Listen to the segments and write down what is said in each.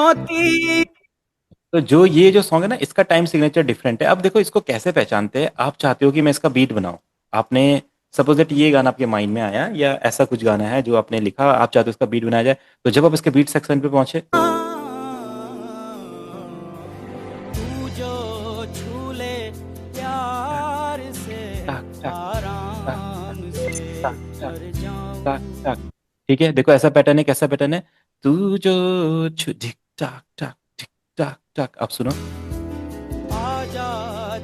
मोती। तो जो ये जो सॉन्ग है ना, इसका टाइम सिग्नेचर डिफरेंट है। अब देखो इसको कैसे पहचानते हैं। आप चाहते हो कि मैं इसका बीट बनाऊं, आपने सपोज दैट ये गाना आपके माइंड में आया, या ऐसा कुछ गाना है जो आपने लिखा, आप चाहते हो इसका बीट बनाया जाए। तो जब आप इसके बीट सेक्शन पे पहुंचे, तू जो छू ले प्यार से, टक टक टक आराम से टक टक कर टक जाऊं। टक। ठीक है, देखो ऐसा पैटर्न है, कैसा पैटर्न है। तू जो धिक टक टक धिक टक टक। अब सुनो, आजा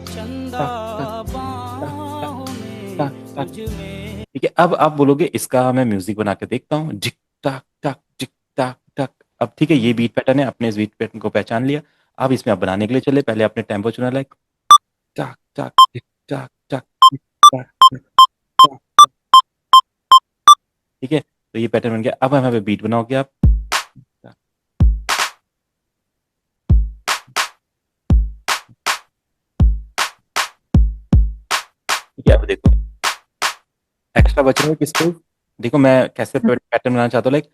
चंदा टक टक टक टक बाहों में टक टक। तुझ में। ठीक है, अब आप बोलोगे इसका मैं म्यूजिक बना के देखता हूँ, झिक टक टक झिक टक टक। अब ठीक है, ये बीट पैटर्न है, आपने इस बीट पैटर्न को पहचान लिया। अब इसमें आप बनाने के लिए चले, पहले आपने टेम्पो चुना, लाइक टक टक झिक टक टक झिक टक टक टक। ठीक है, तो ये पैटर्न बन गया। अब हमें बीट बनाओगे आप। ठीक है, अब देखो एक्स्ट्रा बच रहा है किसको। देखो मैं कैसे पैटर्न बनाना चाहता हूँ, लाइक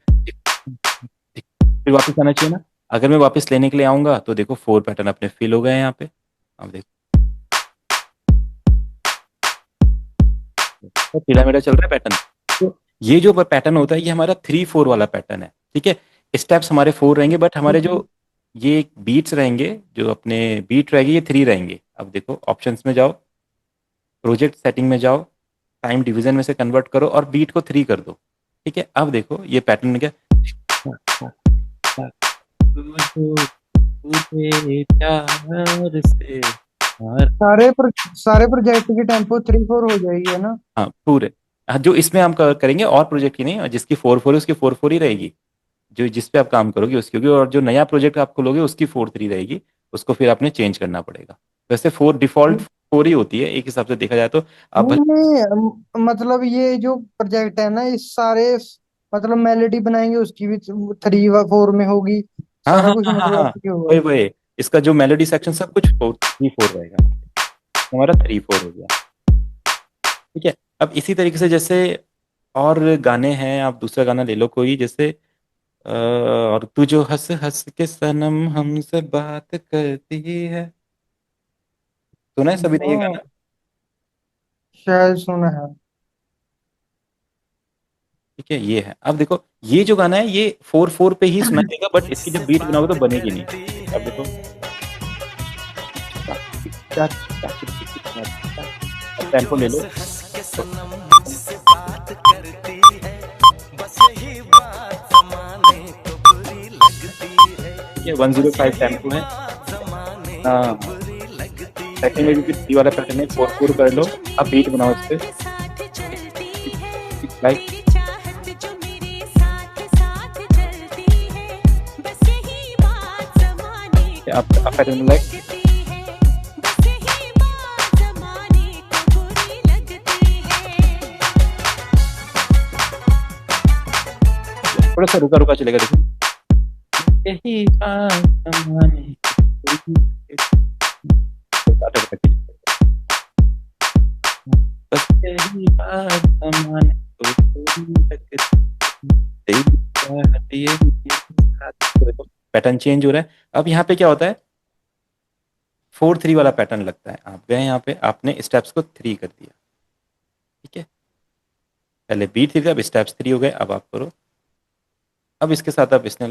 फिर वापस आना चाहिए ना। अगर मैं वापस लेने के लिए आऊंगा तो देखो फोर पैटर्न अपने फिल हो गए हैं यहाँ पे। अब देखो तो पीला मेरा चल रहा है पैटर्न। तो ये जो पैटर्न होता है, ये हमारा 3/4 वाला पैटर्न है। ठीक है, स्टेप्स हमारे 4 रहेंगे, बट हमारे जो ये बीट्स रहेंगे, जो अपने बीट रहेगी, ये 3 रहेंगे। अब देखो ऑप्शंस में जाओ, प्रोजेक्ट सेटिंग में जाओ, टाइम डिवीजन में से कन्वर्ट करो और बीट को 3 कर दो। ठीक है, अब देखो ये पैटर्न में क्या, तुझे प्यार से प्यार। सारे प्रोजेक्ट की टेम्पो 3/4 हो जाएगी है ना। हाँ पूरे। हाँ, जो इसमें हम करेंगे और प्रोजेक्ट की नहीं, और जिसकी 4/4 है उसकी 4/4 ही रहेगी। जो जिस पे आप काम करोगे उसकी होगी, और जो नया प्रोजेक्ट आपको लोगे उसकी 4/3 रहेगी। उसको फिर आपने चेंज करना पड़ेगा। वैसे 4 डिफॉल्ट 4 ही होती है एक हिसाब से देखा जाए तो। आप नहीं नहीं मतलब ये जो प्रोजेक्ट है ना इस सारे मतलब मेलेडी बनाएंगे उसकी भी 3/4 में होगी। हाँ सारा हाँ कुछ हाँ हाँ मतलब हाँ, ऐसे ही वही होगा। वही। इसका जो मेलोडी सेक्शन सब कुछ 3/4 रहेगा, हमारा 3/4 हो गया। ठीक है, अब इसी तरीके से जैसे और गाने हैं, आप दूसरा गाना ले लो कोई, जैसे और तू जो हंस हंस के सनम हमसे बात करती है। सुना है सभी ने ये हाँ गाना। शायद सुना है। ठीक है, ये है। अब देखो ये जो गाना है, ये 4/4 पे ही सुनाई देगा, बट इसकी मुझसे जब बीट बनाओगे बात तो बनेगी नहीं। करती अब देखो, है, अब तू जो टेम्पो ले हंस लो। हंस के तो सनम मुझसे बात करती है, बस यही बात जमाने को बुरी लगती है, ठीक है, बस 105 यही टेम्पो है। बात जमाने को हाँ, बुरी लगती सेकंड है। में भी फिर 3 वाला पैटर्न है, 4/4 कर लो। अब बीट बनाओ इस पे, लाइक तेरी चाहत जो मेरे साथ साथ चलती है, बस यही बात जमाने को अब पैटर्न बुरी में लाइक लगती है, बस यही बात जमाने को बुरी लगती है। थोड़ा सा रुका रुका चलेगा, देखो। यही बात जमाने को बुरी लगती है। बस यही बात जमाने को बुरी लगती है। तेरी चाहत ये मेरे साथ। देखो पैटर्न चेंज हो रहा है। अब यहाँ पे क्या होता है, 4/3 वाला पैटर्न लगता है। आप गए यहाँ पे, आपने स्टेप्स को 3 कर दिया। ठीक है, पहले बीट 3 थे, अब स्टेप्स 3 हो गए। अब आप करो, अब इसके साथ आप इसने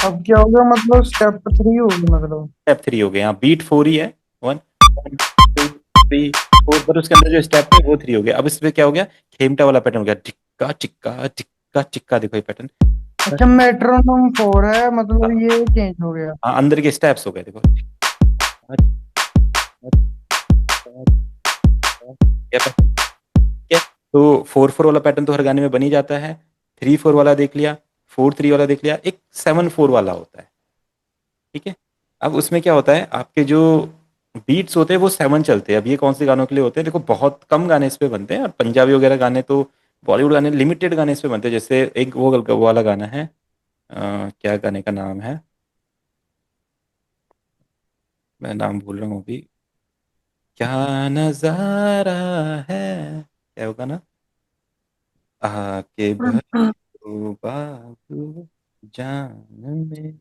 अब क्या होगा मतलब स्टेप 3 होगी मतलब। स्टेप 3 हो गए। यहाँ बीट 4 ही है, 1 1 2 3 4, पर उसके अंदर जो स्टेप है वो 3 हो गया। अब इसमें क्या हो गया, खेमटा वाला पैटर्न हो गया, टिक्का चिक्का टिक्का चिक्का। देखो ये पैटर्न। अच्छा मेट्रोनोम 4 है मतलब ये चेंज हो गया। हाँ, अंदर के स्टेप्स हो गए, देखो। क्या पैटर्न, ठीक है। तो 4/4 वाला पैटर्न तो हर गाने में बन ही जाता है। 3/4 वाला देख लिया, 4/3 वाला देख लिया, एक 7/4 वाला होता है। ठीक है, अब उसमें क्या होता है, आपके जो बीट्स होते हैं वो 7 चलते हैं। अब ये कौन से गानों के लिए होते हैं, देखो बहुत कम गाने इस पे बनते हैं, और पंजाबी वगैरह गाने तो, बॉलीवुड गाने लिमिटेड गाने इस पे बनते हैं। जैसे एक वो वाला गाना है, क्या गाने का नाम है, मैं नाम भूल रहा हूँ अभी। क्या नजारा है, क्या होगा ना। आके भरो बाबू जान मेरी।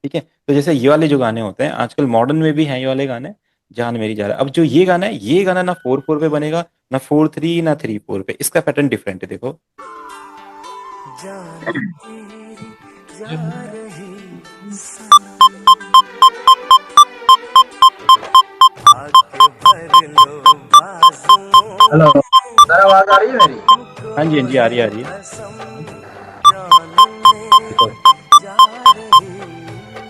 ठीक है, तो जैसे ये वाले जो गाने होते हैं आजकल मॉडर्न में भी हैं ये वाले गाने, जान मेरी जा रहा है। अब जो ये गाना है, ये गाना ना 4/4 पे बनेगा, ना 4/3, ना 3/4 पे, इसका पैटर्न डिफरेंट है, देखो। जान तेरी जा रही सनम, आके भर लो बाजुओं हेलो में, सर, आवाज आ रही है मेरी? हाँ जी, हाँ तुमको जी, आ है रही है, आ रही है। कसम, जान मेरी देखो, जा रही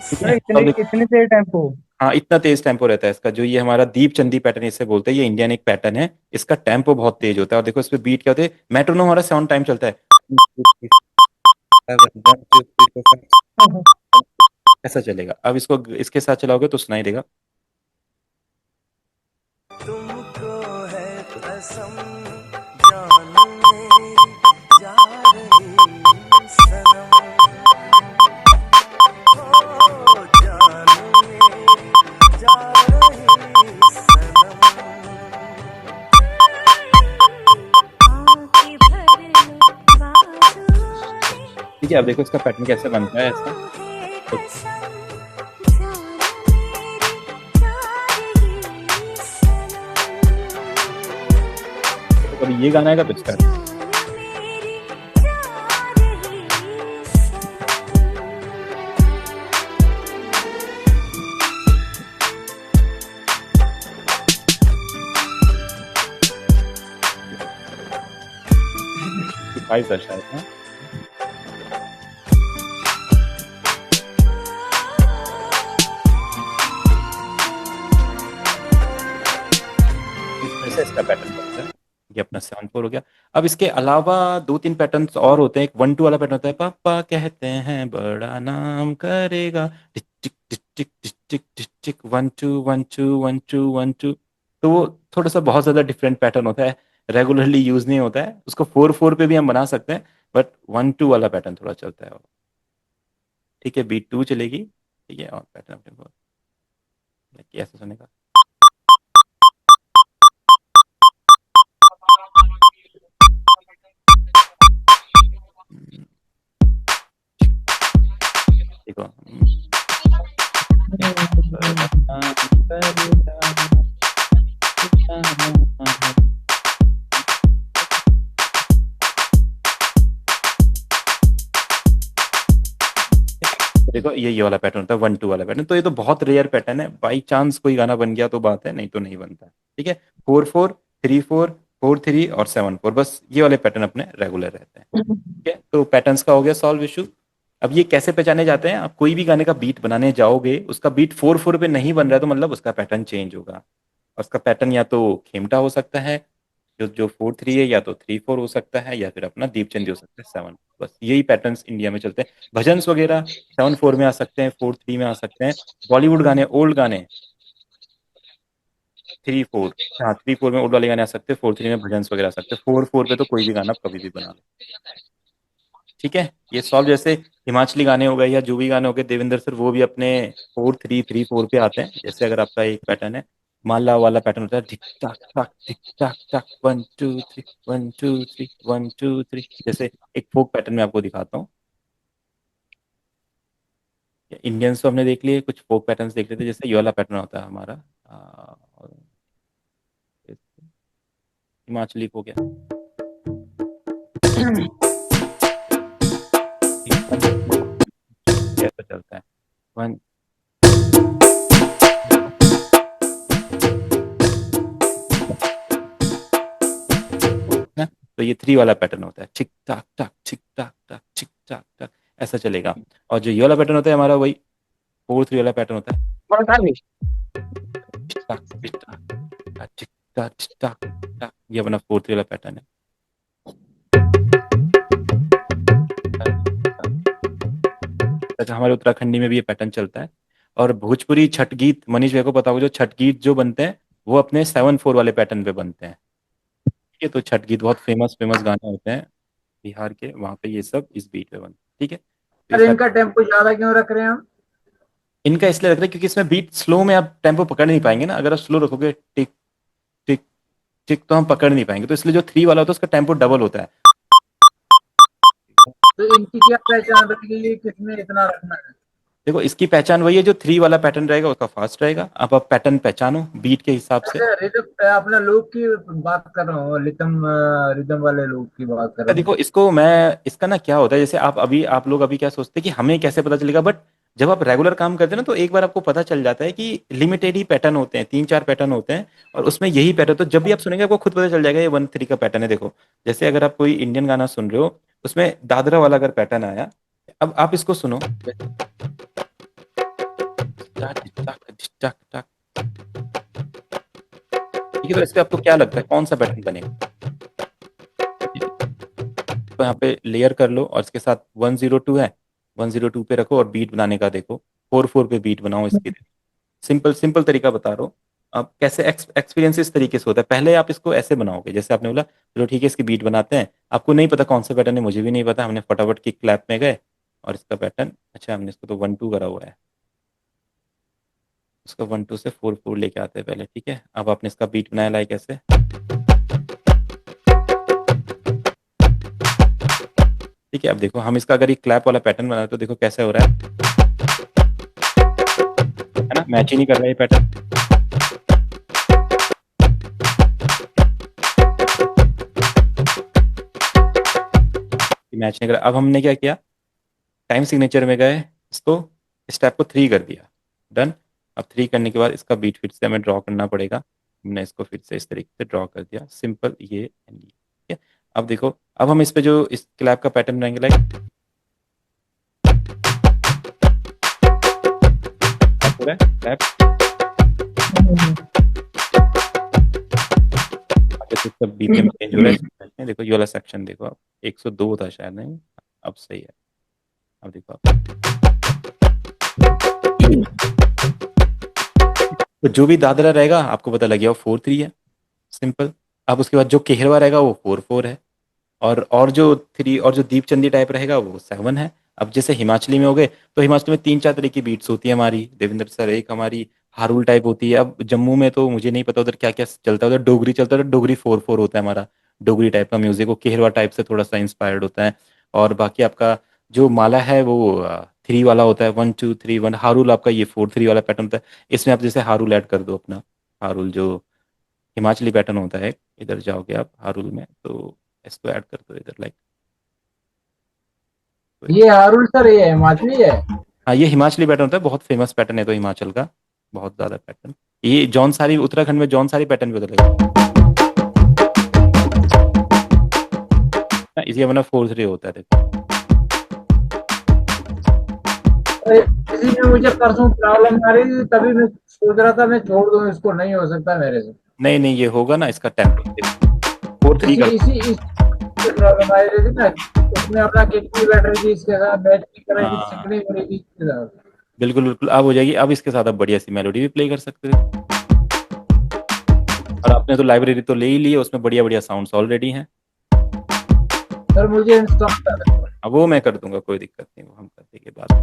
ठीक अरे है, तो इतने अब देखो। इतने तेज टेम्पो। हाँ, इतना तेज टेम्पो रहता है इसका, जो ये हमारा दीप चंदी पैटर्न इसे बोलते हैं, ये इंडियन एक पैटर्न है, इसका टेम्पो बहुत तेज होता है। और देखो इस पे बीट क्या होते हैं, मेट्रोनोम हमारा 7 टाइम चलता है, 1 2 3 7 1 2 3 4 5, ऐसा चलेगा। अब इसको इसके साथ चलाओगे तो सुनाई देगा। तुमको है कसम, जान मेरी जा रही सनम, ओ जान मेरी जा रही सनम, आके भर लो बाजुओं में, ठीक है, अब देखो इसका पैटर्न कैसे बनता है ऐसा। तुमको है तो कसम, जान मेरी जा रही सनम, कभी ये गाना आएगा तो इसका। जान मेरी जा रही सनम। 5 था शायद, हाँ। इस तरह से इसका पैटर्न बनता है। ये अपना 7/4 हो गया। अब इसके अलावा 2-3 पैटर्न्स और होते हैं। एक 1-2 वाला पैटर्न होता है, पापा कहते हैं बड़ा नाम करेगा, टिक टिक टिक टिक टिक टिक टिक टिक, 1 2 1 2 1 2 1 2। तो वो थोड़ा सा बहुत ज्यादा डिफरेंट पैटर्न होता है, रेगुलरली यूज नहीं होता है उसको। 4/4 पे भी हम बना सकते हैं, बट 1-2 वाला पैटर्न थोड़ा चलता है। ठीक है, बीट 2 चलेगी। ठीक है, और पैटर्न अपने को ऐसा सुनेगा। देखो, देखो ये वाला पैटर्न होता है 1-2 वाला पैटर्न। तो ये तो बहुत रेयर पैटर्न है, बाई चांस कोई गाना बन गया तो बात है, नहीं तो नहीं बनता है। ठीक है, 4/4, 3/4, 4/3 और 7/4, बस ये वाले पैटर्न अपने रेगुलर रहते हैं। ठीक है, तो पैटर्न्स का हो गया सॉल्व इशू। अब ये कैसे पहचाने जाते हैं, आप कोई भी गाने का बीट बनाने जाओगे, उसका बीट 4/4 पे नहीं बन रहा है तो मतलब उसका पैटर्न चेंज होगा। और उसका पैटर्न या तो खेमटा हो सकता है, जो जो 4/3 है, या तो 3/4 हो सकता है, या फिर अपना दीपचंदी हो सकता है 7। बस यही पैटर्न्स इंडिया में चलते हैं। भजन्स वगैरह 7/4 में आ सकते हैं, 4/3 में आ सकते हैं। बॉलीवुड गाने, ओल्ड गाने 3/4, हाँ 3/4 में ओल्ड वाले गाने आ सकते हैं, 4/3 में भजन्स वगैरह आ सकते हैं। 4/4 पे तो कोई भी गाना आप कभी भी बना लो। ठीक है, ये सॉल्व। जैसे हिमाचली गाने हो गए या जो भी गाने हो गए देवेंद्र सर, वो भी अपने 4/3 3/4 पे आते हैं। जैसे अगर आपका एक पैटर्न है, माला वाला पैटर्न होता है, टिक टाक टाक टिक टाक टाक, 1 2 3 1 2 3 1 2 3। जैसे एक फोक पैटर्न में आपको दिखाता हूँ। इंडियंस तो हमने देख लिए, कुछ फोक पैटर्न्स देख लेते हैं। जैसे ये वाला पैटर्न होता है हमारा, और हिमाचली हो गया। कैसा चलता है, वन ना। तो ये 3 वाला पैटर्न होता है, छिक टाक टाक छिक टाक टाक छिक टाक टाक, ऐसा चलेगा। और जो ये वाला पैटर्न होता है हमारा, वही 4/3 वाला पैटर्न होता है, छिक टाक छिक टाक टाक, छिक टाक छिक टाक टाक। ये अपना 4/3 वाला पैटर्न है। अच्छा, हमारे उत्तराखंडी में भी ये पैटर्न चलता है। और भोजपुरी छठ गीत, मनीष भाई को पता होगा, जो छठ गीत जो बनते हैं वो अपने 7/4 वाले पैटर्न पे बनते हैं। ठीक है, तो छठ गीत बहुत फेमस फेमस गाने होते हैं बिहार के, वहाँ पे ये सब इस बीट पे बनते हैं। ठीक है, तो ये अरे सारे इनका टेम्पो ज्यादा क्यों रख रहे हैं हम? इनका इसलिए रख रहे हैं क्योंकि इसमें बीट स्लो में आप टेम्पो पकड़ नहीं पाएंगे ना। अगर आप स्लो रखोगे टिक टिक टिक तो हम पकड़ नहीं पाएंगे, तो इसलिए जो 3 वाला होता है उसका टेम्पो डबल होता है। तो इनकी क्या पहचान रहेगी, किसमें इतना रखना है? देखो इसकी पहचान वही है, जो 3 वाला पैटर्न रहेगा उसका फास्ट रहेगा। अब आप पैटर्न पहचानो बीट के हिसाब से। अच्छा, रिदम अपना लूप की बात कर रहा हूँ, रिदम रिदम वाले लूप की बात कर रहा हूँ। देखो इसको मैं, इसका ना क्या होता है, जैसे आप लोग अभी क्या सोचते हैं कि हमें कैसे पता चलेगा, बट जब आप रेगुलर काम करते हैं ना तो एक बार आपको पता चल जाता है कि लिमिटेड ही पैटर्न होते हैं, 3-4 पैटर्न होते हैं, और उसमें यही पैटर्न, तो जब भी आप सुनेंगे आपको खुद पता चल जाएगा ये 1-3 का पैटर्न है। देखो जैसे अगर आप कोई इंडियन गाना सुन रहे हो, उसमें दादरा वाला अगर पैटर्न आया, अब आप इसको सुनो, ठीक है, तो इस पे आपको क्या लगता है कौन सा पैटर्न बनेगा? तो यहाँ पे लेयर कर लो और इसके साथ 102 है, 102 पे रखो और बीट बनाने का देखो, 4/4 पे बीट बनाओ इसकी। सिंपल सिंपल तरीका बता रहा हूँ। अब कैसे एक्सपीरियंस इस तरीके से होता है, पहले आप इसको ऐसे बनाओगे जैसे आपने बोला, चलो ठीक है इसकी बीट बनाते हैं, आपको नहीं पता कौन सा पैटर्न है, मुझे भी नहीं पता, हमने फटाफट की क्लैप में गए और इसका पैटर्न, अच्छा हमने इसको तो 1-2 करा हुआ है, उसका 1-2 से 4/4 लेके आते हैं पहले, ठीक है। अब आपने इसका बीट बनाया लाइक ऐसे, ठीक है। अब देखो हम इसका अगर ये क्लैप वाला पैटर्न बनाए तो देखो कैसे हो रहा है ना, मैच ही नहीं कर रहा है ये पैटर्न। मैच नहीं कर रहा। अब हमने क्या किया, टाइम सिग्नेचर में गए, इसको स्टेप को 3 कर दिया, डन। अब 3 करने के बाद इसका बीट फिर से हमें ड्रॉ करना पड़ेगा, हमने इसको फिर से इस तरीके से ड्रॉ कर दिया, सिंपल ये and ये, ठीक है। अब देखो अब हम इस पे जो इस क्लैप का पैटर्न बनाएंगे लाइक क्लैप, जैसे सब बीपीएम चेंज हो रहा है, देखो ये वाला सेक्शन देखो आप, 102 था शायद, नहीं अब सही है। अब देखो आप, तो जो भी दादरा रहेगा आपको पता लग गया वो 4/3 है, सिंपल। अब उसके बाद जो केहरवा रहेगा वो 4/4 है, और जो 3 और जो दीपचंदी टाइप रहेगा वो 7 है। अब जैसे हिमाचली में हो गए, तो हिमाचली में 3-4 तरह की बीट्स होती है हमारी, देवेंद्र सर एक हमारी हारुल टाइप होती है। अब जम्मू में तो मुझे नहीं पता उधर क्या क्या चलता है, उधर डोगरी चलता है, तो डोगरी 4/4 होता है हमारा, डोगरी टाइप का म्यूजिक, वो केहरवा टाइप से थोड़ा सा इंस्पायर्ड होता है। और बाकी आपका जो माला है वो 3 वाला होता है, 1-2-3-1। हारुल आपका ये 4/3 वाला पैटर्न होता है, इसमें आप जैसे हारुल ऐड कर दो अपना, हारुल जो हिमाचली पैटर्न होता है, इधर जाओगे आप हारुल में तो इसको ऐड कर दो इधर लाइक। ये हारुल सर ये हिमाचली है? हाँ ये हिमाचली पैटर्न होता है, बहुत फेमस पैटर्न है तो हिमाचल का, बहुत ज्यादा पैटर्न। ये जौनसारी, उत्तराखंड में जौनसारी पैटर्न भी उधर लगेगा, इसलिए वरना 4/3 होता है देखो। अरे, इसी में मुझे परसों प्रॉब्लम आ रही थी, तभी मैं सोच रहा था मैं छोड़ दूं इसको, नहीं हो सकता मेरे से। नहीं नहीं ये होगा ना, इसका टेम्पो 4/3 इसी कर। इसी इस प्रॉब्लम आ रही थी ना, उसमें अपना कितनी बैटरी थी इसके साथ, बैटरी करेगी, हाँ सिकड़ी पड़ेगी इसके साथ। बिल्कुल बिल्कुल, अब हो जाएगी। अब इसके साथ आप बढ़िया सी मेलोडी भी प्ले कर सकते हो, और आपने तो लाइब्रेरी तो ले ही ली है, उसमें बढ़िया बढ़िया साउंड्स ऑलरेडी हैं। सर मुझे इंस्टॉल कर। अब वो मैं कर दूंगा, कोई दिक्कत नहीं, वो हम कर देंगे बाद में।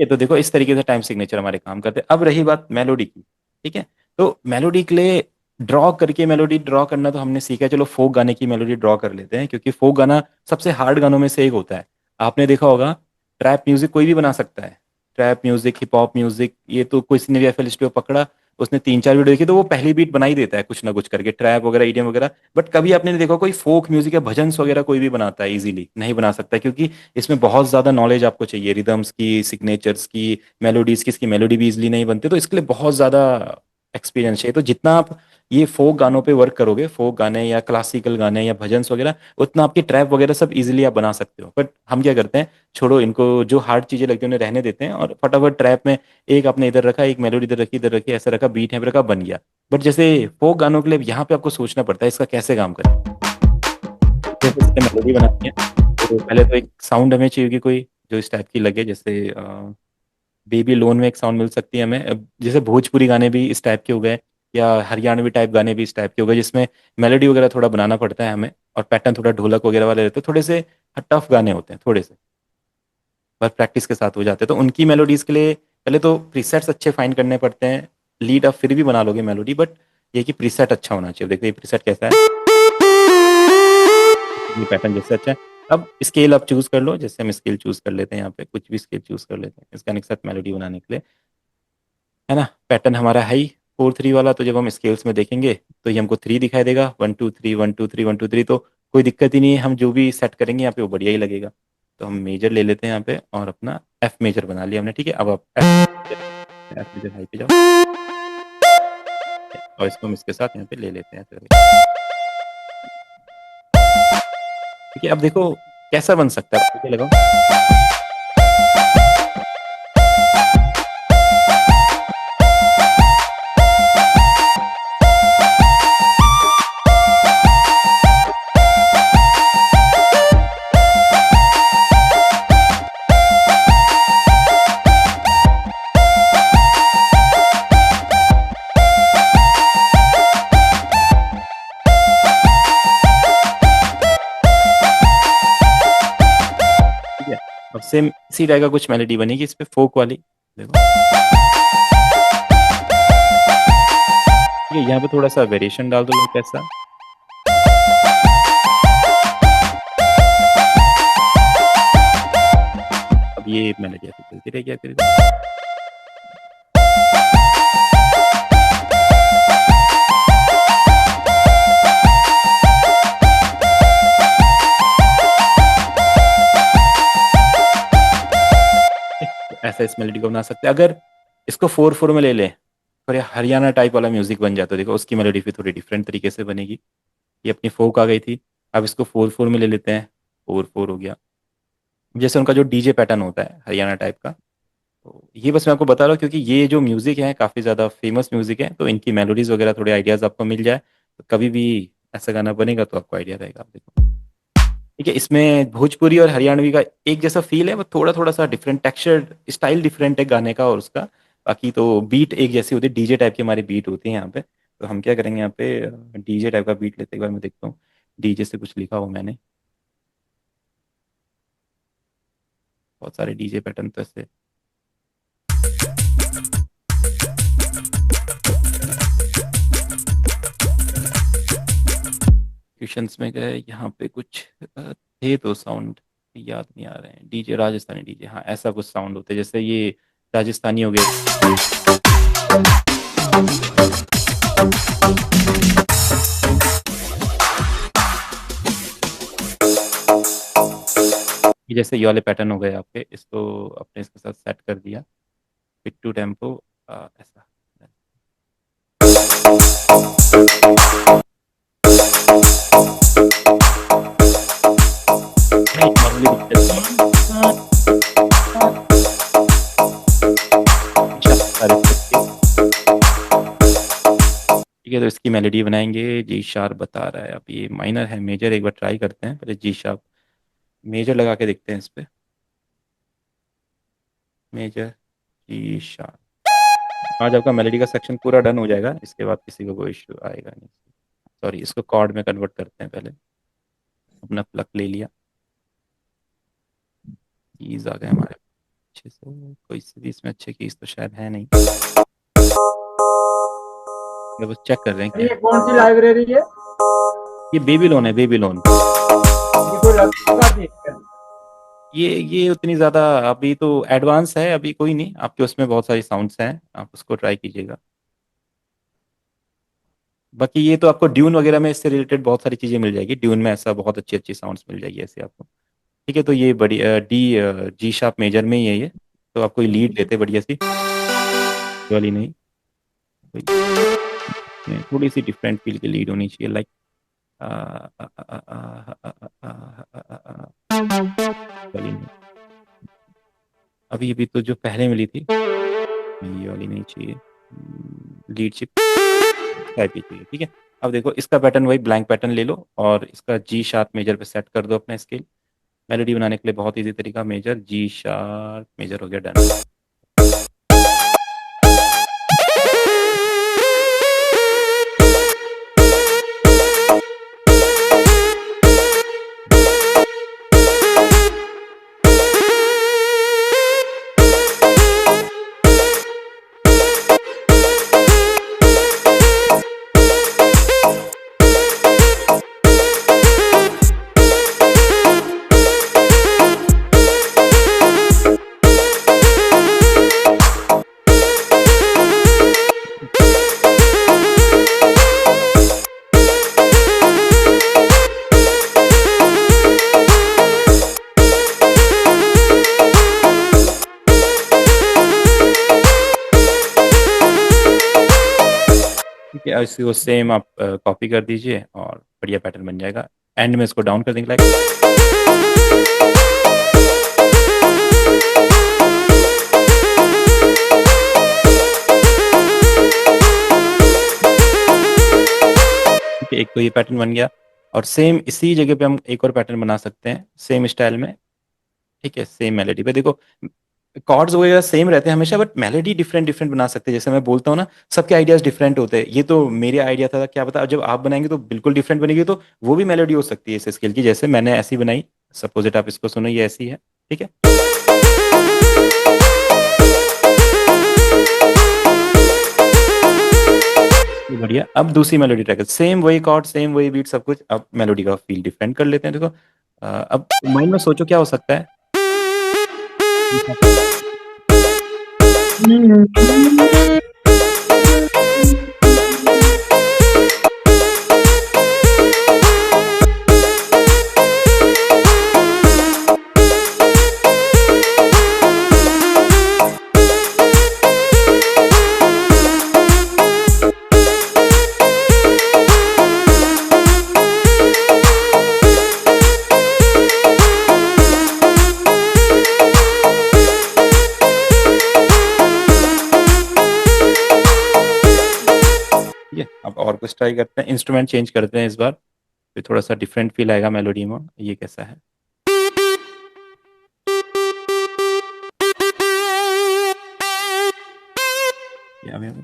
ये तो देखो इस तरीके से टाइम सिग्नेचर हमारे काम करते हैं। अब रही बात मेलोडी की, ठीक है। तो मेलोडी के लिए ड्रॉ करके, मेलोडी ड्रॉ करना तो हमने सीखा है, चलो फोक गाने की मेलोडी ड्रॉ कर लेते हैं, क्योंकि फोक गाना सबसे हार्ड गानों में से एक होता है। आपने देखा होगा ट्रैप म्यूजिक कोई भी बना सकता है, trap music, hip hop music, ये तो किसी ने भी एफएल स्टूडियो पकड़ा, उसने 3-4 वीडियो देखी तो वो पहली बीट बना ही देता है कुछ ना कुछ करके, ट्रैप वगैरह, ईडीएम वगैरह। बट कभी आपने नहीं देखा कोई फोक म्यूजिक या भजन वगैरह कोई भी बनाता है, इजीली नहीं बना सकता, क्योंकि इसमें बहुत ज्यादा नॉलेज आपको चाहिए, रिदम्स की, सिग्नेचर्स की, मेलोडीज की। इसकी मेलोडी भी इजीली नहीं बनती, तो इसके लिए बहुत ज्यादा एक्सपीरियंस चाहिए। तो जितना आप ये फोक गानों पे वर्क करोगे, फोक गाने या क्लासिकल गाने या भजन्स वगैरह, उतना आपकी ट्रैप वगैरह सब इजीली आप बना सकते हो। बट हम क्या करते हैं, छोड़ो इनको, जो हार्ड चीजें लगती है उन्हें रहने देते हैं, और फटाफट ट्रैप में एक आपने इधर रखा, एक मेलोडी इधर रखी, ऐसा रखा, बीट यहाँ पे रखा, बन गया। बट जैसे फोक गानों के लिए यहाँ पे आपको सोचना पड़ता है इसका कैसे काम करें, जैसे मेलोडी बनानी है तो पहले तो एक साउंड हमें चाहिए होगी कोई जो इस टाइप की लगे, जैसे बेबी लोन में एक साउंड मिल सकती है हमें। अब जैसे भोजपुरी गाने भी इस टाइप के हो गए, या हरियाणवी टाइप गाने भी इस टाइप के हो गए, जिसमें मेलोडी वगैरह थोड़ा बनाना पड़ता है हमें, और पैटर्न थोड़ा ढोलक वगैरह वाले रहते हैं, थोड़े से टफ गाने होते हैं थोड़े से, पर प्रैक्टिस के साथ हो जाते हैं। तो उनकी मेलोडीज के लिए पहले तो प्रीसेट्स अच्छे फाइंड करने पड़ते हैं। लीड आप फिर भी बना लोगे मेलोडी, बट ये कि प्रीसेट अच्छा होना चाहिए। देखो ये प्रीसेट कैसा है, ये पैटर्न जैसे अच्छा है। अब स्केल आप चूज कर लो, जैसे हम स्केल चूज कर लेते हैं यहाँ पे, कुछ भी स्केल चूज कर लेते हैं इस गाने के साथ मेलोडी बनाने के लिए, है ना। पैटर्न हमारा है ही 4/3 वाला, तो जब हम स्केल्स में देखेंगे तो ये हमको 3 दिखाई देगा, 1 2 3 1 2 3 1 2 3, तो कोई दिक्कत ही नहीं है, हम जो भी सेट करेंगे यहाँ पे वो बढ़िया ही लगेगा। तो हम मेजर ले लेते हैं यहाँ पे और अपना एफ मेजर बना लिया हमने, ठीक है। अब आप एफ मेजर हाई पे जाओ और इसको हम इसके साथ यहाँ पे ले लेते हैं, ठीक है। अब देखो कैसा बन सकता है, ठीक है, लगाओ। ठीक है, अब सेम इसी टाइप का कुछ मेलोडी बनेगी इस पे, फोक वाली, देखो। ठीक है, यहाँ पे थोड़ा सा वेरिएशन डाल दो लोग, कैसा। अब ये मेलोडी ऐसे चलती रहेगी फिर। ऐसा इस मेलोडी को बना सकते हैं। अगर इसको 4/4 में ले लें और ये हरियाणा टाइप वाला म्यूजिक बन जाता है, देखो उसकी मेलोडी फिर थोड़ी डिफरेंट तरीके से बनेगी। ये अपनी फोक आ गई थी, अब इसको 4/4 में ले लेते हैं, 4/4 हो गया। जैसे उनका जो डीजे पैटर्न होता है हरियाणा टाइप का, तो ये बस मैं आपको बता रहा हूँ क्योंकि ये जो म्यूजिक है काफ़ी ज़्यादा फेमस म्यूजिक है, तो इनकी मेलोडीज वगैरह थोड़े आइडियाज़ आपको मिल जाए, तो कभी भी ऐसा गाना बनेगा तो आपको आइडिया रहेगा, आप देखो। ठीक है, इसमें भोजपुरी और हरियाणवी का एक जैसा फील है, वो थोड़ा थोड़ा सा डिफरेंट टेक्सचर, स्टाइल डिफरेंट है गाने का और उसका। बाकी तो बीट एक जैसी होती है, डीजे टाइप की हमारी बीट होती है यहाँ पे। तो हम क्या करेंगे यहाँ पे, डीजे टाइप का बीट लेते, एक बार मैं देखता हूँ डीजे से कुछ लिखा हो मैंने। बहुत सारे डीजे पैटर्न तो ऐसे, क्वेश्चंस में गए यहाँ पे कुछ थे तो साउंड याद नहीं आ रहे हैं। डीजे राजस्थानी डीजे, हाँ ऐसा कुछ साउंड होता है, जैसे ये राजस्थानी हो गया। ये जैसे ये वाले पैटर्न हो गए आपके, इसको अपने इसके साथ सेट कर दिया, पिट टू टेम्पो ऐसा। ठीक है, तो इसकी मेलोडी बनाएंगे। जी शार्प बता रहा है, अब ये माइनर है, मेजर एक बार ट्राई करते हैं पहले। जी शार्प मेजर लगा के देखते हैं इस पे, मेजर जी शार्प। आज आपका मेलोडी का सेक्शन पूरा डन हो जाएगा, इसके बाद किसी को कोई इश्यू आएगा नहीं। सॉरी, इसको कॉर्ड में कन्वर्ट करते हैं पहले। अपना प्लग ले लिया, कीज आ गए हमारे अच्छे से। कोई सी इसमें अच्छे कीज तो शायद है नहीं, बस चेक कर रहे हैं ये क्या। कौन सी लाइब्रेरी है? ये बेबीलोन है, बेबीलोन। ये कोई लगता नहीं है। ये उतनी ज़्यादा अभी तो एडवांस है, अभी कोई नहीं, आपके उसमें बहुत सारी साउंड्स हैं, आप उसको ट्राई कीजिएगा। बाकी ये तो आपको ड्यून वगैरह में इससे रिलेटेड बहुत सारी चीज़ें मिल जाएगी, ड्यून में ऐसा बहुत अच्छी अच्छी साउंड्स मिल जाएगी ऐसे आपको। ठीक है, तो ये बड़ी डी जी शार्प मेजर में ही है ये। तो आप कोई लीड लेते बढ़िया सी, ये वाली नहीं, थोड़ी सी डिफरेंट फील की लीड होनी चाहिए, लाइक वाली नहीं, अभी अभी तो जो पहले मिली थी ये वाली नहीं चाहिए, लीड शिप टाइप ही चाहिए। ठीक है, अब देखो इसका पैटर्न वही ब्लैंक पैटर्न ले लो और इसका जी शार्प मेजर पे सेट कर दो अपना स्केल। मेलोडी बनाने के लिए बहुत इजी तरीका, मेजर जी शार्प मेजर हो गया, डन। इसको सेम आप कॉपी कर दीजिए और बढ़िया पैटर्न बन जाएगा। एंड में इसको डाउन कर देंगे लाइक। एक तो ये पैटर्न बन गया, और सेम इसी जगह पे हम एक और पैटर्न बना सकते हैं सेम स्टाइल में। ठीक है, सेम मेलोडी पे देखो, कॉर्ड्स वगैरह सेम रहते हैं हमेशा, बट मेलोडी डिफरेंट डिफरेंट बना सकते हैं। जैसे मैं बोलता हूँ ना, सबके आइडियाज डिफरेंट होते हैं। ये तो मेरे आइडिया था, क्या पता जब आप बनाएंगे तो बिल्कुल डिफरेंट बनेगी, तो वो भी मेलोडी हो सकती है इस स्केल की। जैसे मैंने ऐसी बनाई, सपोजिट आप इसको सुनो, ये ऐसी है। ठीक है, ये बढ़िया। अब दूसरी मेलोडी ट्रैक, सेम वही कॉर्ड, सेम वही बीट, सब कुछ। अब मेलोडी का फील डिफरेंट कर लेते हैं। देखो अब माइंड में सोचो क्या हो सकता है। ठीक है, अब और कुछ ट्राई करते हैं, इंस्ट्रूमेंट चेंज करते हैं इस बार, फिर थोड़ा सा डिफरेंट फील आएगा मेलोडी में। ये कैसा है, ये हमें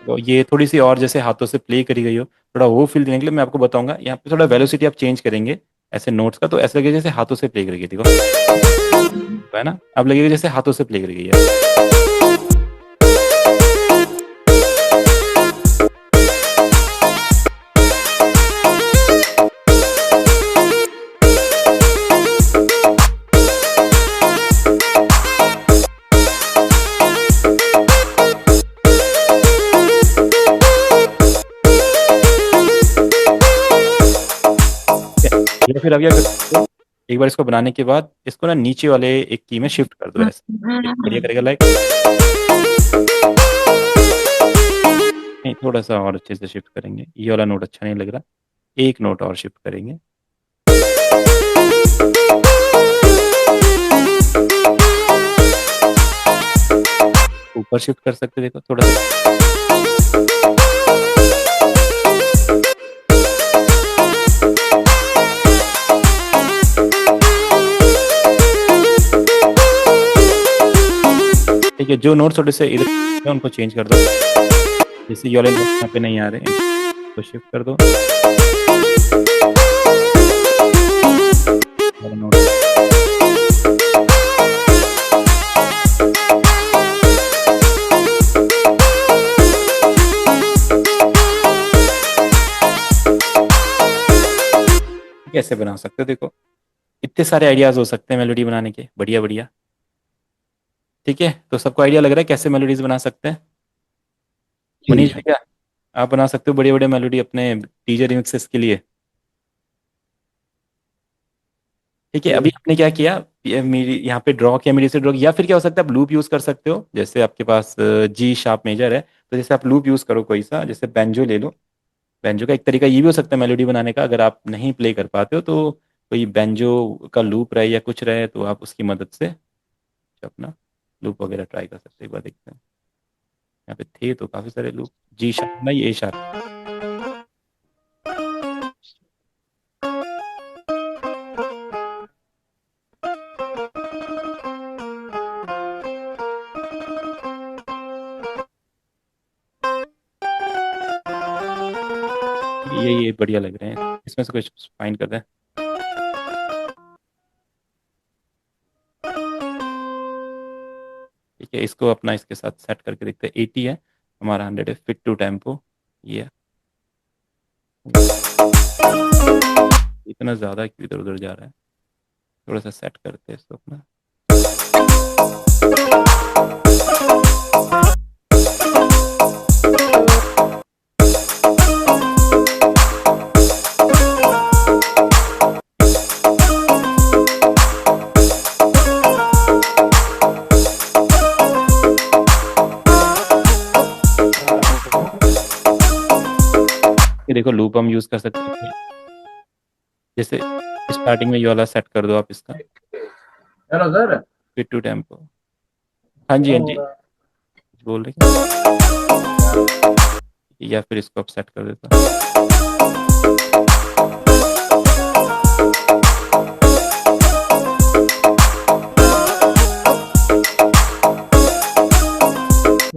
तो ये थोड़ी सी और जैसे हाथों से प्ले करी गई हो, थोड़ा वो फील देने के लिए मैं आपको बताऊंगा। यहाँ पे थोड़ा वेलोसिटी आप चेंज करेंगे ऐसे नोट्स का, तो ऐसा लगेगा जैसे हाथों से प्ले करी गई। देखो है ना, अब लगेगा जैसे हाथों से प्ले करी गई है। या फिर अब क्या करते हो, एक बार इसको बनाने के बाद इसको ना नीचे वाले एक की में शिफ्ट कर दो, ऐसे बढ़िया करेगा लाइक। नहीं, थोड़ा सा और अच्छे से शिफ्ट करेंगे, ये वाला नोट अच्छा नहीं लग रहा, एक नोट और शिफ्ट करेंगे। ऊपर शिफ्ट कर सकते, देखो थोड़ा सा। ठीक है, जो नोट्स थोड़े से इधर हैं, उनको चेंज कर दो। जैसे ये वाले नोट्स यहाँ पे नहीं आ रहे हैं, तो शिफ्ट कर दो। वाले नोट कैसे बना सकते हो, देखो इतने सारे आइडियाज हो सकते हैं मेलोडी बनाने के, बढ़िया बढ़िया। ठीक है, तो सबको आइडिया लग रहा है कैसे मेलोडीज बना सकते हैं। मनीष भैया, आप बना सकते हो बढ़िया बढ़िया मेलोडी अपने डीजे रिमिक्सेस के लिए। ठीक है, अभी आपने क्या किया, ये मेरी यहाँ पे ड्रॉ किया, मेरी से ड्रॉ, या फिर क्या हो सकता है आप लूप यूज कर सकते हो। जैसे आपके पास जी शार्प मेजर है, तो जैसे आप लूप यूज करो कोई सा, जैसे बेंजो ले लो। बेंजो का एक तरीका ये भी हो सकता है मेलोडी बनाने का, अगर आप नहीं प्ले कर पाते हो तो कोई बेंजो का लूप रहे या कुछ रहे, तो आप उसकी मदद से अपना लूप वगैरह ट्राई कर सकते हैं। एक बार देखते हैं, यहाँ पे थे तो काफी सारे लूप। जी शार्प नहीं, ए शार्प। ये बढ़िया लग रहे हैं, इसमें से कुछ फाइंड करते हैं। ठीक है, इसको अपना इसके साथ सेट करके देखते हैं। 80 है हमारा, 100 है, फिट टू टेम्पो। ये इतना ज़्यादा क्यों इधर उधर जा रहा है। थोड़ा सा सेट करते हैं इसको अपना। ये देखो लूप हम यूज कर सकते हैं, जैसे स्टार्टिंग में ये वाला सेट कर दो आप इसका, hello sir. Fit to tempo. हाँ जी, हाँ जी, बोल रहे या फिर इसको आप सेट कर देता।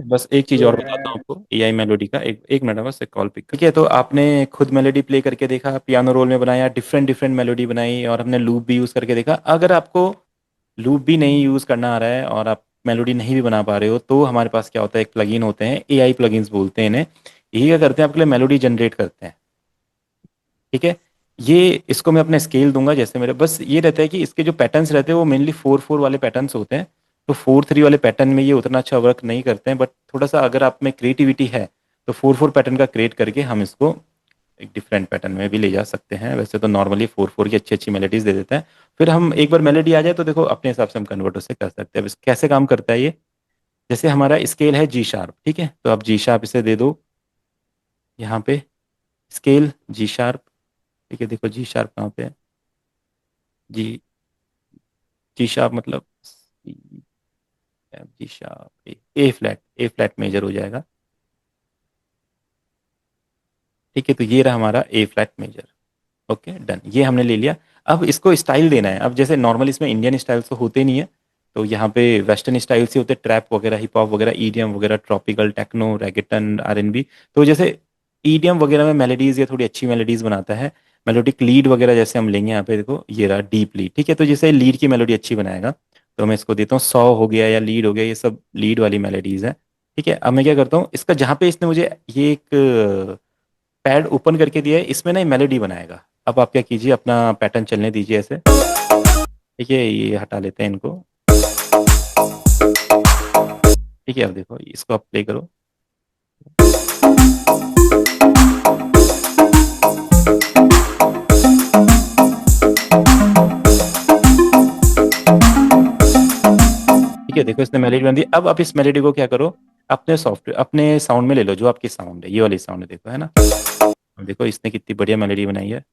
बस एक चीज और बताता हूँ आपको एआई मेलोडी का, एक एक मिनट बस, एक कॉल पिक। ठीक है, तो आपने खुद मेलोडी प्ले करके देखा, पियानो रोल में बनाया, डिफरेंट डिफरेंट मेलोडी बनाई, और हमने लूप भी यूज करके देखा। अगर आपको लूप भी नहीं यूज करना आ रहा है और आप मेलोडी नहीं भी बना पा रहे हो, तो हमारे पास क्या होता है, एक प्लगइन होते हैं, एआई प्लगइन्स बोलते हैं इन्हें। ये क्या करते हैं, आपके लिए मेलोडी जनरेट करते हैं। ठीक है, ये इसको मैं अपने स्केल दूंगा, जैसे मेरे बस ये रहता है कि इसके जो पैटर्न्स रहते हैं वो मेनली 4/4 वाले पैटर्न्स होते हैं। तो 4/3 वाले पैटर्न में ये उतना अच्छा वर्क नहीं करते हैं, बट थोड़ा सा अगर आप में क्रिएटिविटी है तो 4/4 पैटर्न का क्रिएट करके हम इसको एक डिफरेंट पैटर्न में भी ले जा सकते हैं। वैसे तो नॉर्मली 4/4 की अच्छी अच्छी मेलोडीज दे देता है। फिर हम एक बार मेलोडी आ जाए तो देखो अपने हिसाब से हम कन्वर्ट उसे कर सकते हैं। अब कैसे काम करता है ये, जैसे हमारा स्केल है जी शार्प, ठीक है, तो आप जी शार्प इसे दे दो यहाँ पे, स्केल जी शार्प। ठीक है, देखो जी शार्प कहाँ पे है, जी जी शार्प मतलब जी शार्प, ए फ्लैट मेजर हो जाएगा। ठीक है, तो ये रहा हमारा ए फ्लैट मेजर। ओके डन, ये हमने ले लिया। अब इसको स्टाइल देना है। अब जैसे नॉर्मल इसमें इंडियन स्टाइल तो होते नहीं है, तो यहाँ पे वेस्टर्न स्टाइल से होते हैं, ट्रैप वगैरह, हिप हॉप वगैरह, ईडीएम वगैरह, ट्रॉपिकल, टेक्नो, रेगेटन, आरएनबी। तो जैसे ईडीएम वगैरह में मेलोडीज, ये थोड़ी अच्छी मेलोडीज बनाता है। मेलोडिक लीड वगैरह जैसे हम लेंगे, यहाँ पे देखो ये रहा डीप लीड। ठीक है, तो जैसे लीड की मेलोडी अच्छी बनाएगा, तो मैं इसको देता हूँ 100 हो गया या लीड हो गया, ये सब लीड वाली मेलोडीज है। ठीक है, अब मैं क्या करता हूँ, इसका जहाँ पे इसने मुझे ये एक पैड ओपन करके दिया है, इसमें ना मेलोडी बनाएगा। अब आप क्या कीजिए, अपना पैटर्न चलने दीजिए ऐसे। ठीक है, ये हटा लेते हैं इनको। ठीक है, अब देखो इसको आप प्ले करो। ठीक है, देखो इसने मेलोडी बन दी। अब आप इस मेलोडी को क्या करो, अपने सॉफ्टवेयर, अपने साउंड में ले लो, जो आपकी साउंड है, ये वाली साउंड है, देखो है ना। अब देखो इसने कितनी बढ़िया मेलोडी बनाई है।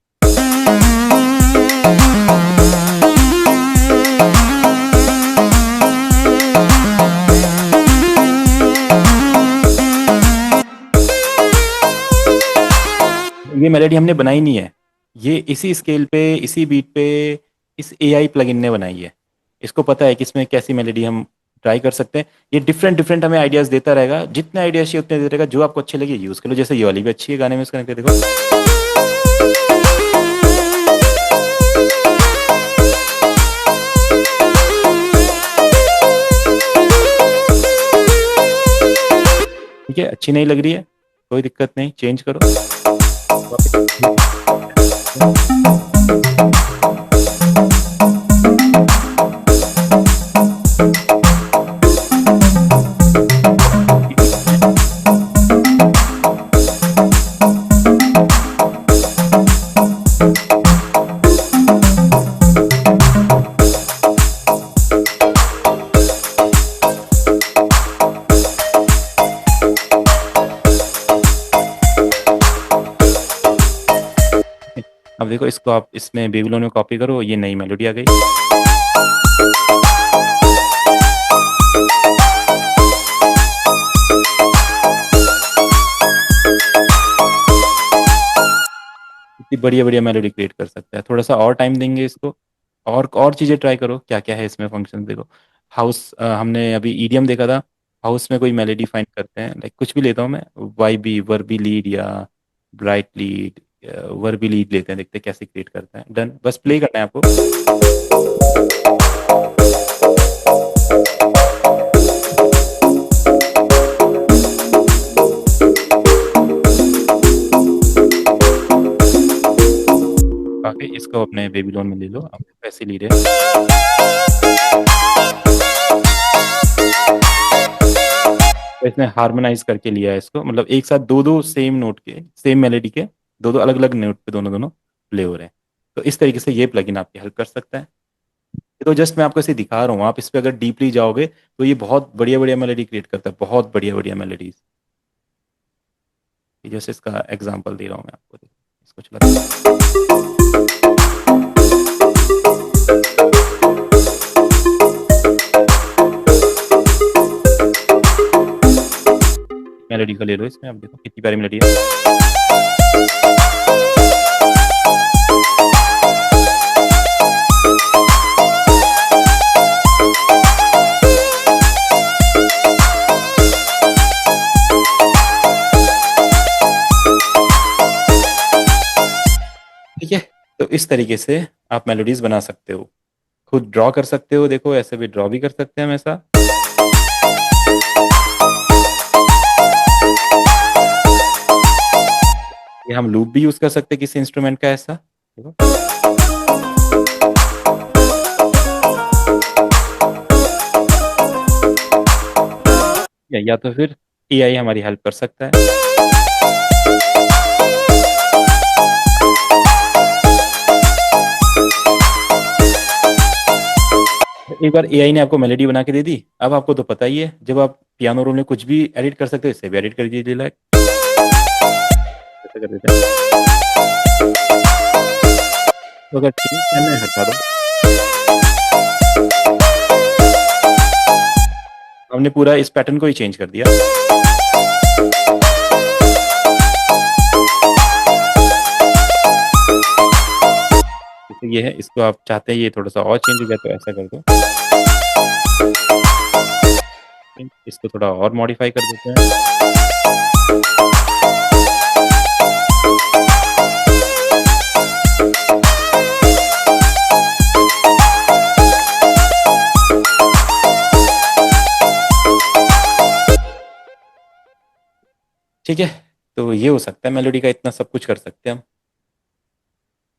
ये मेलोडी हमने बनाई नहीं है, ये इसी स्केल पे, इसी बीट पे, इस एआई प्लगइन ने बनाई है। इसको पता है कि इसमें कैसी मेलोडी हम ट्राई कर सकते हैं। ये डिफरेंट डिफरेंट हमें आइडियाज देता रहेगा, जितने आइडियाज चाहिए उतने देता रहेगा। जो आपको अच्छे लगे यूज कर लो। जैसे ये वाली भी अच्छी है गाने में, इसका देखो। ठीक है, अच्छी नहीं लग रही है, कोई दिक्कत नहीं, चेंज करो। अब देखो इसको आप इसमें बेबीलोन में कॉपी करो, ये नई मेलोडी आ गई। इतनी बढ़िया बढ़िया मेलोडी क्रिएट कर सकता है। थोड़ा सा और टाइम देंगे इसको, और चीज़ें ट्राई करो, क्या क्या है इसमें फंक्शन देखो। हाउस, हमने अभी ईडीएम देखा था, हाउस में कोई मेलोडी फाइंड करते हैं, लाइक कुछ भी लेता हूँ मैं, वाईबी, वर्बी लीड या ब्राइट लीड, वर्बी लीड लेते हैं, देखते हैं कैसे क्रिएट करता है। डन, बस प्ले करना है आपको। के इसको अपने बेबीलोन में ले लो, आप पैसे ले रहे हैं। तो इसने हार्मोनाइज करके लिया है इसको, मतलब एक साथ दो दो सेम नोट के, सेम मेलोडी के दो दो अलग अलग नोट पे दोनों दोनों प्ले हो रहे हैं। तो इस तरीके से ये प्लगइन आपकी हेल्प कर सकता है। ये तो जस्ट मैं आपको इसे दिखा रहा हूँ, आप इस पे अगर डीपली जाओगे तो ये बहुत बढ़िया बढ़िया मेलोडी क्रिएट करता है, बहुत बढ़िया बढ़िया मेलोडीज। ये जैसे इसका एग्जांपल दे रहा हूँ मैं आपको, इसको चला मेलोडी का ले लो, इसमें आप देखो कितनी प्यारी मेलोडी है। ठीक है, तो इस तरीके से आप मेलोडीज बना सकते हो, खुद ड्रॉ कर सकते हो, देखो ऐसे भी ड्रॉ भी कर सकते हैं हम ऐसा। ये हम लूप भी यूज कर सकते हैं किसी इंस्ट्रूमेंट का ऐसा, देखो। या तो फिर एआई हमारी हेल्प कर सकता है। एक बार एआई ने आपको मेलोडी बना के दे दी, अब आपको तो पता ही है, जब आप पियानो रोल में कुछ भी एडिट कर सकते हो, इससे भी एडिट कर दीजिए, लाइक ऐसा कर देते हैं। तो अगर चेंज करना है हटा दो, हमने पूरा इस पैटर्न को ही चेंज कर दिया। जैसे ये है, इसको आप चाहते हैं ये थोड़ा सा और चेंज हो जाए तो ऐसा कर दो, इसको थोड़ा और मॉडिफाई कर देते हैं। ठीक है, तो ये हो सकता है मेलोडी का, इतना सब कुछ कर सकते हैं हम।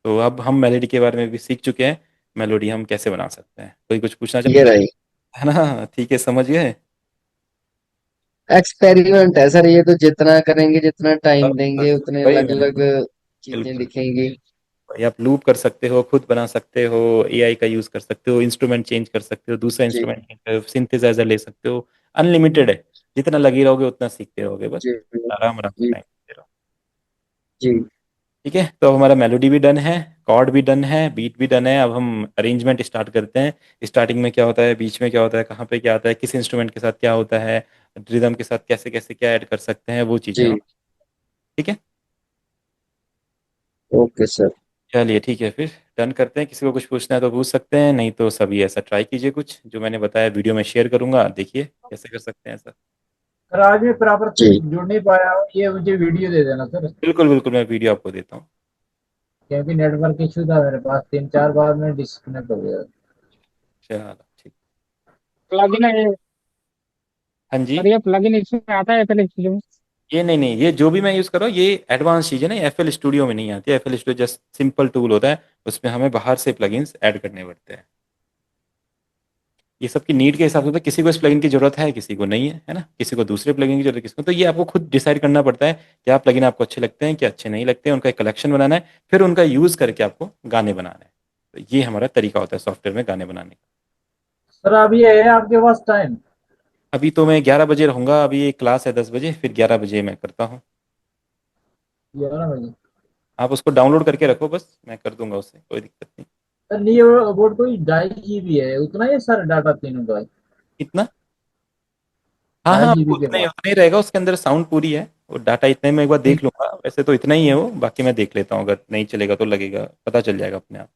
तो अब हम मेलोडी के बारे में भी सीख चुके हैं, मेलोडी हम कैसे बना सकते हैं। कोई कुछ पूछना ये चाहता रही है ना? ठीक है, समझ गए। एक्सपेरिमेंट है सर, ये तो जितना करेंगे जितना टाइम देंगे उतने वही अलग मैंने अलग चीजें बिल्कुल, लिखेंगे। भाई आप लूप कर सकते हो, खुद बना सकते हो, एआई का यूज कर सकते हो, इंस्ट्रूमेंट चेंज कर सकते हो, दूसरा जी इंस्ट्रूमेंट सिंथेसाइजर ले सकते हो। अनलिमिटेड है, जितना लगे रहोगे उतना सीखते रहोगे, बस जी आराम आराम से जी टाइम देते रहो। जी ठीक है, तो हमारा मेलोडी भी डन है, कॉर्ड भी डन है, बीट भी डन है। अब हम अरेंजमेंट स्टार्ट करते हैं। स्टार्टिंग में क्या होता है, बीच में क्या होता है, कहाँ पे क्या आता है, किस इंस्ट्रूमेंट के साथ क्या होता है, रिदम के साथ कैसे कैसे क्या ऐड कर सकते हैं, वो चीज़ें हम। जी। ठीक है, ओके सर। चलिए ठीक है, फिर डन करते हैं। किसी को कुछ पूछना है तो पूछ सकते हैं, नहीं तो सभी ऐसा ट्राई कीजिए, कुछ जो मैंने बताया वीडियो में शेयर करूंगा, देखिए कैसे कर सकते हैं ऐसा। सर आज मैं प्रॉपर से जी जुड़ नहीं पाया हूँ, ये मुझे वीडियो दे देना सर, बिल्कुल बिल्कुल, मैं वीडियो आपको देता हूँ। क्योंकि नेटवर्क इशू था मेरे पास, 3-4 बार में डिस्कनेक्ट हो गया। चलो ठीक। प्लगइन है ये। हाँ जी, और ये प्लगइन इसमें आता है एफएल स्टूडियो में। ये नहीं नहीं, ये जो भी मैं यूज़ कर रहा हूँ ये एडवांस चीज़ है ना, एफएल स्टूडियो में नहीं आती है। FL studio just simple tool होता है, उसमें हमें बाहर से प्लगइन्स ऐड करने पड़ते हैं। ये सबकी नीड के हिसाब से होता है, किसी को इस प्लगइन की जरूरत है, किसी को नहीं है, है ना, किसी को दूसरे प्लगइन की जरूरत है, किसी को। तो ये आपको खुद डिसाइड करना पड़ता है क्या प्लगइन आपको अच्छे लगते हैं, क्या अच्छे नहीं लगते हैं, उनका एक कलेक्शन बनाना है, फिर उनका यूज़ करके आपको गाने बनाना है। तो ये हमारा तरीका होता है सॉफ्टवेयर में गाने बनाने का। सर अभी ये है आपके पास टाइम? अभी तो मैं 11 बजे रहूँगा, अभी एक क्लास है 10 बजे, फिर 11 बजे मैं करता हूँ। 11 बजे? आप उसको डाउनलोड करके रखो, बस मैं कर दूंगा, उससे कोई दिक्कत नहीं। सर नियो बोर्ड कोई 2.5 GB है, उतना ही है सर डाटा तीनों का? इतना? हाँ ढाई हाँ, जीबी के उतना ही रहेगा, उसके अंदर साउंड पूरी है, और डाटा इतने में एक बार पास? देख लूंगा, वैसे तो इतना ही है वो, बाकी मैं देख लेता हूँ, अगर नहीं चलेगा तो लगेगा, पता चल जाएगा अपने आप।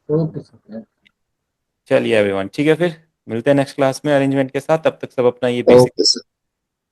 Okay sir. चलिए एवरीवन, ठीक है, फिर मिलते हैं नेक्स्ट क्लास में अरेंजमेंट के साथ। तब तक सब अपना ये बेसिक ओके सर।